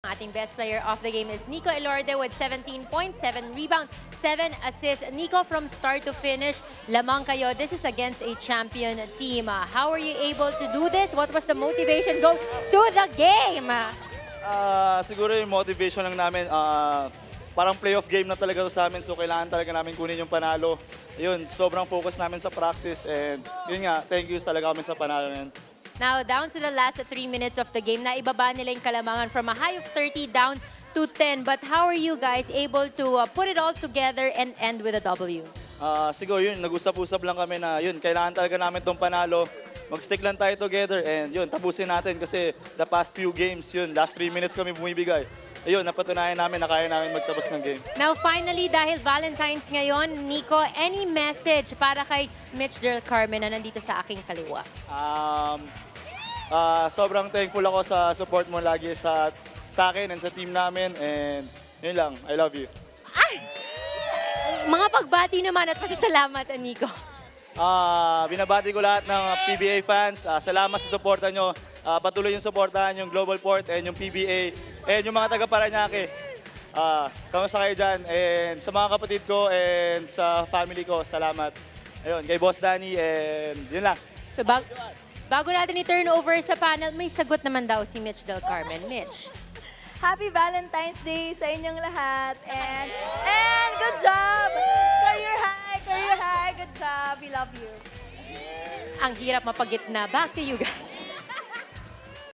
Ating best player of the game is Nico Elorde with 17 points, 7 rebounds, 7 assists. Nico, from start to finish, lamang kayo. This is against a champion team. How are you able to do this? What was the motivation go to the game? Siguro yung motivation lang namin, parang playoff game na talaga sa amin, so kailangan talaga namin kunin yung panalo. Yun, sobrang focus namin sa practice and yun nga, thank you talaga kami sa panalo na yun. Now, down to the last 3 minutes of the game, na ibaba nila yung kalamangan from a high of 30 down to 10. But how are you guys able to put it all together and end with a W? Siguro yun, nag-usap-usap lang kami na yun, kailangan talaga namin tong panalo. Mag-stick lang tayo together and yun, tapusin natin kasi the past few games, yun, last 3 minutes kami bumibigay. Ayun, napatunayan namin na kaya namin magtapos ng game. Now, finally, dahil Valentine's ngayon, Nico, any message para kay Mitch Del Carmen na nandito sa aking kaliwa? Sobrang thankful ako sa support mo lagi sa akin and sa team namin and yun lang, I love you. Mga pagbati naman at pasasalamat, Nico. Binabati ko lahat ng PBA fans. Salamat sa suporta nyo. Patuloy yung suportahan yung Global Port and yung PBA and yung mga taga-Paranaque. Kamusta kayo dyan? And sa mga kapatid ko and sa family ko, salamat. Ayun, kay Boss Danny and yun lang. So, bago natin i-turn over sa panel, may sagot naman daw si Mitch Del Carmen. Mitch. Happy Valentine's Day sa inyong lahat. And good job! Career high, good job. We love you. Ang hirap mapagitna. Back to you guys.